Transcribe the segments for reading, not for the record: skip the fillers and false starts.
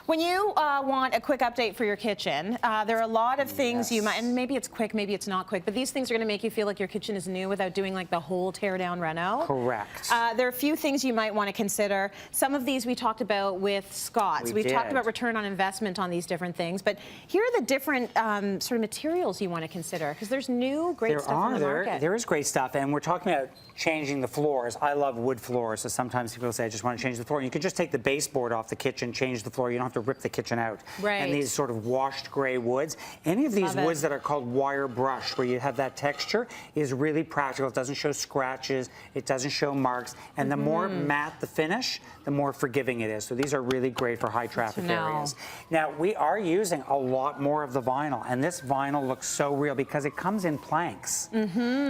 When you want a quick update for your kitchen, there are a lot of things you might, and maybe it's quick, maybe it's not quick, but these things are going to make you feel like your kitchen is new without doing like the whole tear down reno. Correct. There are a few things you might want to consider. Some of these we talked about with Scott's. We've talked about return on investment on these different things, but here are the different sort of materials you want to consider, because there's new great stuff on the market. There is great stuff, and we're talking about changing the floors. I love wood floors, so sometimes people say, I just want to change the floor. And you can just take the baseboard off the kitchen, change the floor. You don't have to rip the kitchen out. Right. And these sort of washed gray woods, any of these woods that are called wire brush, where you have that texture, is really practical. It doesn't show scratches, it doesn't show marks, and the more matte the finish, the more forgiving it is. So these are really great for high traffic areas. Now, we are using a lot more of the vinyl, and this vinyl looks so real because it comes in planks.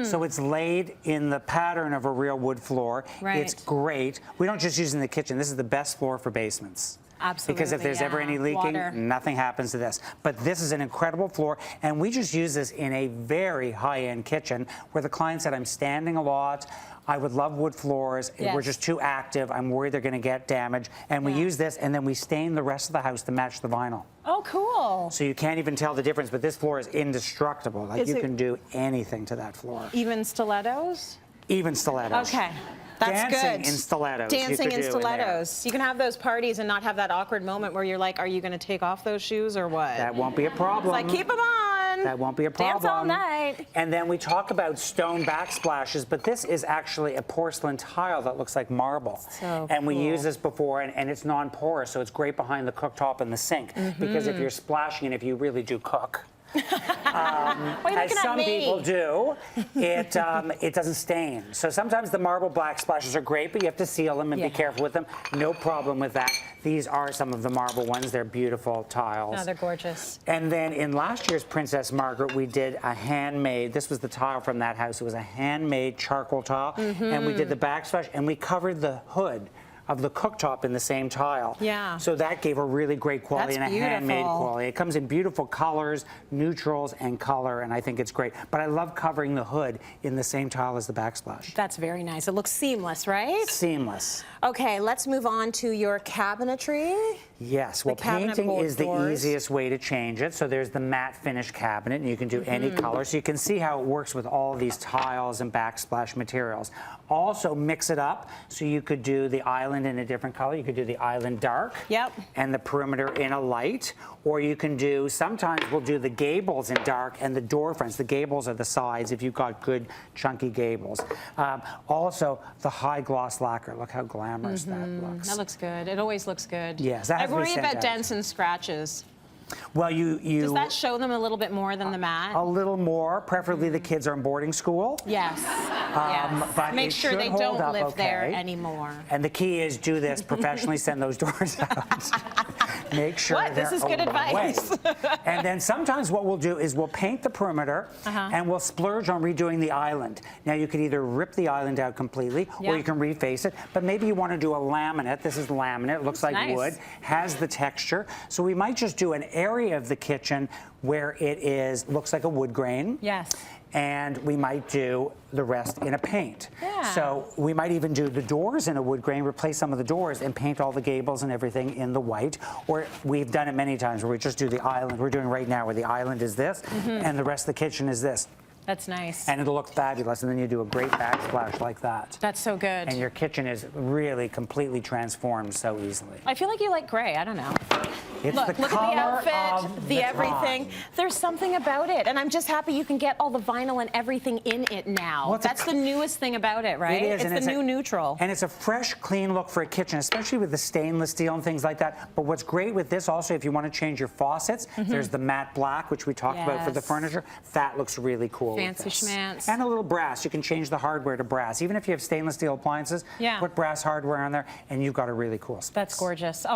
So it's laid in the pattern of a real wood floor. It's great. We don't just use it in the kitchen. This is the best floor for basements. Absolutely. Because if there's ever any leaking, nothing happens to this. But this is an incredible floor, and we just use this in a very high-end kitchen where the client said, I'm standing a lot, I would love wood floors, we're just too active, I'm worried they're going to get damaged, and we use this, and then we stain the rest of the house to match the vinyl. Oh, cool. So you can't even tell the difference, but this floor is indestructible. Like, you can do anything to that floor. Even stilettos? Even stilettos. Okay. That's Dancing good. in stilettos. Dancing in stilettos. You can have those parties and not have that awkward moment where you're like, are you going to take off those shoes or what? That won't be a problem. It's like, keep them on. That won't be a problem. Dance all night. And then we talk about stone backsplashes, but this is actually a porcelain tile that looks like marble. So and we used this before, and it's non-porous, so it's great behind the cooktop and the sink. Because if you're splashing and if you really do cook, as some people do, it doesn't stain. So sometimes the marble backsplashes are great, but you have to seal them and be careful with them. No problem with that. These are some of the marble ones. They're beautiful tiles. Oh, they're gorgeous. And then in last year's Princess Margaret, we did a handmade, this was the tile from that house. It was a handmade charcoal tile. And we did the backsplash, and we covered the hood of the cooktop in the same tile. So that gave a really great quality and a handmade quality. It comes in beautiful colors, neutrals, and color, and I think it's great. But I love covering the hood in the same tile as the backsplash. That's very nice. It looks seamless, right? Seamless. Okay, let's move on to your cabinetry. Yes, well, painting is the easiest way to change it. So there's the matte finish cabinet, and you can do any color. So you can see how it works with all of these tiles and backsplash materials. Also mix it up, so you could do the island in a different color. You could do the island dark and the perimeter in a light. Or you can do, sometimes we'll do the gables in dark and the door fronts. The gables are the sides if you've got good chunky gables. Also, the high gloss lacquer. Look how glamorous that looks. That looks good. It always looks good. Yes, that has I worry about dents and scratches. Well, does that show them a little bit more than the matte? A little more. Preferably the kids are in boarding school. Yes. But make sure they don't live there anymore. And the key is do this professionally. Send those doors out. Make sure this is good advice. And then sometimes what we'll do is we'll paint the perimeter and we'll splurge on redoing the island. Now you could either rip the island out completely or you can reface it. But maybe you want to do a laminate. This is laminate. It looks like wood. Has the texture. So we might just do an area of the kitchen where it looks like a wood grain. Yes. And we might do the rest in a paint. So we might even do the doors in a wood grain, replace some of the doors, and paint all the gables and everything in the white. Or we've done it many times where we just do the island. We're doing right now where the island is this, and the rest of the kitchen is this. That's nice. And it'll look fabulous, and then you do a great backsplash like that. That's so good. And your kitchen is really completely transformed so easily. I feel like you like gray. I don't know. Look at the outfit, the everything. There's something about it, and I'm just happy you can get all the vinyl and everything in it now. Well, that's the newest thing about it, right? It is. It's the new neutral. And it's a fresh, clean look for a kitchen, especially with the stainless steel and things like that. But what's great with this also, if you want to change your faucets, there's the matte black, which we talked about for the furniture. That looks really cool. Fancy schmancy. And a little brass. You can change the hardware to brass. Even if you have stainless steel appliances, put brass hardware on there, and you've got a really cool space. That's gorgeous.